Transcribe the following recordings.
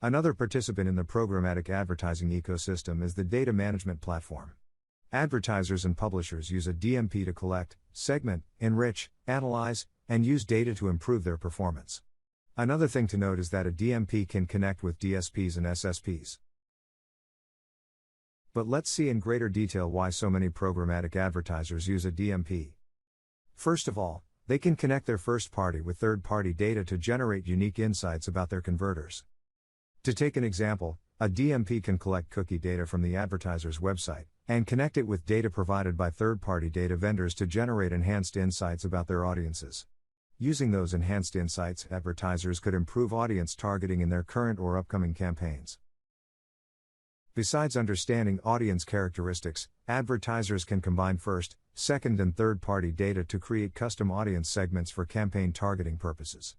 Another participant in the programmatic advertising ecosystem is the data management platform. Advertisers and publishers use a DMP to collect, segment, enrich, analyze, and use data to improve their performance. Another thing to note is that a DMP can connect with DSPs and SSPs. But let's see in greater detail why so many programmatic advertisers use a DMP. First of all, they can connect their first-party with third-party data to generate unique insights about their converters. To take an example, a DMP can collect cookie data from the advertiser's website, and connect it with data provided by third-party data vendors to generate enhanced insights about their audiences. Using those enhanced insights, advertisers could improve audience targeting in their current or upcoming campaigns. Besides understanding audience characteristics, advertisers can combine first, second, and third-party data to create custom audience segments for campaign targeting purposes.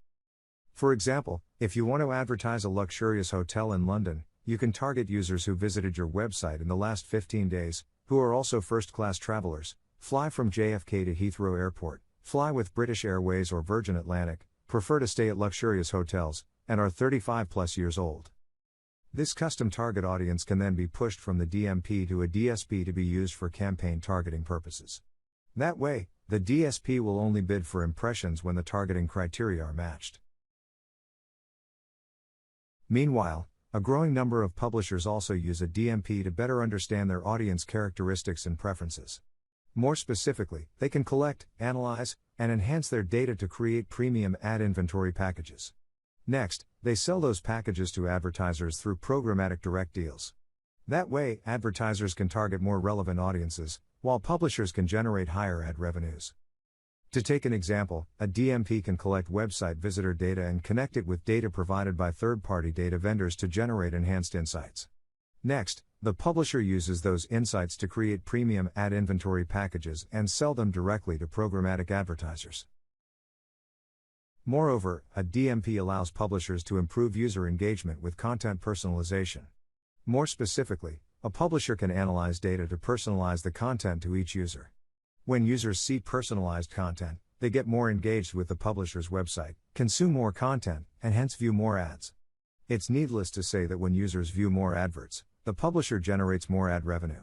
For example, if you want to advertise a luxurious hotel in London, you can target users who visited your website in the last 15 days, who are also first-class travelers, fly from JFK to Heathrow Airport, fly with British Airways or Virgin Atlantic, prefer to stay at luxurious hotels, and are 35+ years old. This custom target audience can then be pushed from the DMP to a DSP to be used for campaign targeting purposes. That way, the DSP will only bid for impressions when the targeting criteria are matched. Meanwhile, a growing number of publishers also use a DMP to better understand their audience characteristics and preferences. More specifically, they can collect, analyze, and enhance their data to create premium ad inventory packages. Next, they sell those packages to advertisers through programmatic direct deals. That way, advertisers can target more relevant audiences, while publishers can generate higher ad revenues. To take an example, a DMP can collect website visitor data and connect it with data provided by third-party data vendors to generate enhanced insights. Next, the publisher uses those insights to create premium ad inventory packages and sell them directly to programmatic advertisers. Moreover, a DMP allows publishers to improve user engagement with content personalization. More specifically, a publisher can analyze data to personalize the content to each user. When users see personalized content, they get more engaged with the publisher's website, consume more content, and hence view more ads. It's needless to say that when users view more adverts, the publisher generates more ad revenue.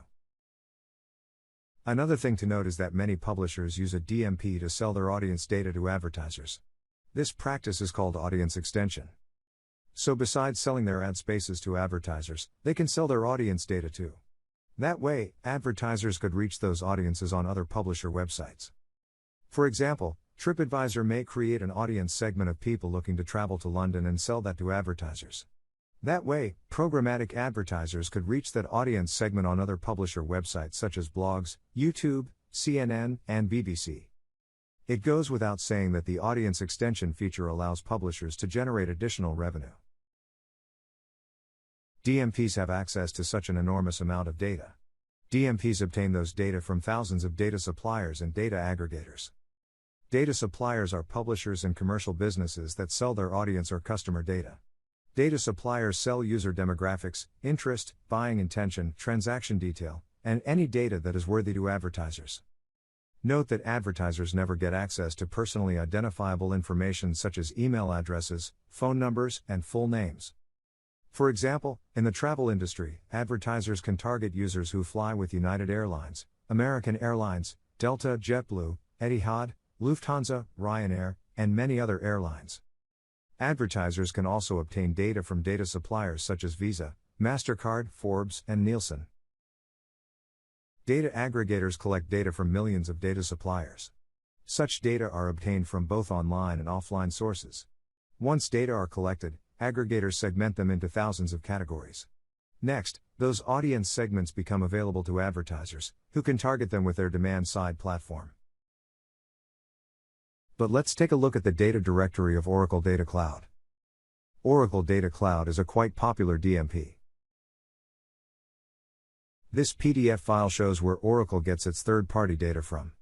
Another thing to note is that many publishers use a DMP to sell their audience data to advertisers. This practice is called audience extension. So besides selling their ad spaces to advertisers, they can sell their audience data too. That way, advertisers could reach those audiences on other publisher websites. For example, TripAdvisor may create an audience segment of people looking to travel to London and sell that to advertisers. That way, programmatic advertisers could reach that audience segment on other publisher websites such as blogs, YouTube, CNN, and BBC. It goes without saying that the audience extension feature allows publishers to generate additional revenue. DMPs have access to such an enormous amount of data. DMPs obtain those data from thousands of data suppliers and data aggregators. Data suppliers are publishers and commercial businesses that sell their audience or customer data. Data suppliers sell user demographics, interest, buying intention, transaction detail, and any data that is worthy to advertisers. Note that advertisers never get access to personally identifiable information such as email addresses, phone numbers, and full names. For example, in the travel industry, advertisers can target users who fly with United Airlines, American Airlines, Delta, JetBlue, Etihad, Lufthansa, Ryanair, and many other airlines. Advertisers can also obtain data from data suppliers such as Visa, MasterCard, Forbes, and Nielsen. Data aggregators collect data from millions of data suppliers. Such data are obtained from both online and offline sources. Once data are collected, aggregators segment them into thousands of categories. Next, those audience segments become available to advertisers, who can target them with their demand-side platform. But let's take a look at the data directory of Oracle Data Cloud. Oracle Data Cloud is a quite popular DMP. This PDF file shows where Oracle gets its third-party data from.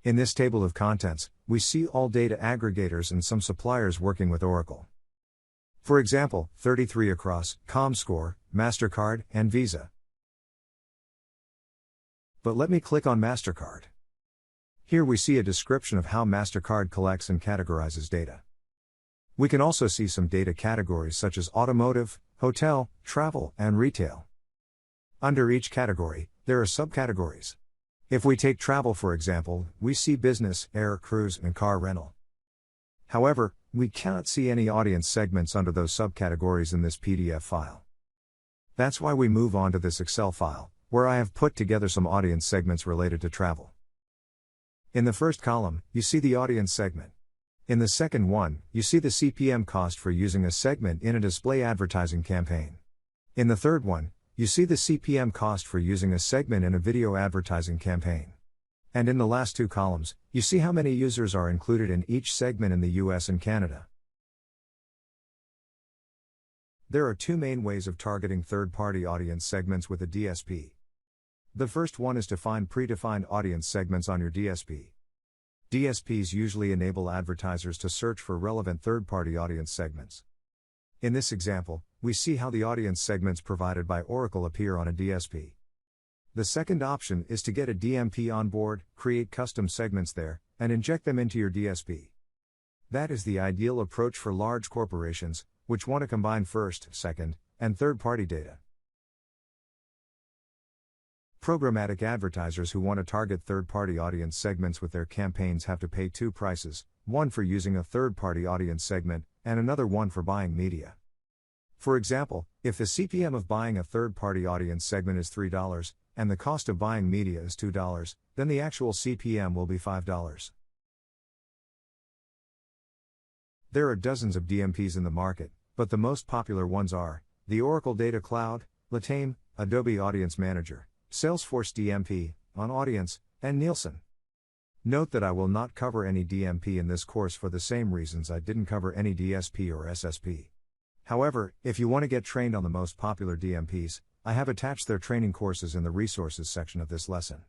In this table of contents, we see all data aggregators and some suppliers working with Oracle. For example, 33 across, Comscore, MasterCard, and Visa. But let me click on MasterCard. Here we see a description of how MasterCard collects and categorizes data. We can also see some data categories such as automotive, hotel, travel, and retail. Under each category, there are subcategories. If we take travel for example, we see business, air, cruise, and car rental. However, we cannot see any audience segments under those subcategories in this PDF file. That's why we move on to this Excel file, where I have put together some audience segments related to travel. In the first column, you see the audience segment. In the second one, you see the CPM cost for using a segment in a display advertising campaign. In the third one, you see the CPM cost for using a segment in a video advertising campaign. And in the last two columns, you see how many users are included in each segment in the US and Canada. There are two main ways of targeting third-party audience segments with a DSP. The first one is to find predefined audience segments on your DSP. DSPs usually enable advertisers to search for relevant third-party audience segments. In this example, we see how the audience segments provided by Oracle appear on a DSP. The second option is to get a DMP on board, create custom segments there, and inject them into your DSP. That is the ideal approach for large corporations, which want to combine first, second, and third-party data. Programmatic advertisers who want to target third-party audience segments with their campaigns have to pay two prices, one for using a third-party audience segment, and another one for buying media. For example, if the CPM of buying a third-party audience segment is $3, and the cost of buying media is $2, then the actual CPM will be $5. There are dozens of DMPs in the market, but the most popular ones are the Oracle Data Cloud, Latame, Adobe Audience Manager, Salesforce DMP, OnAudience, and Nielsen. Note that I will not cover any DMP in this course for the same reasons I didn't cover any DSP or SSP. However, if you want to get trained on the most popular DMPs, I have attached their training courses in the resources section of this lesson.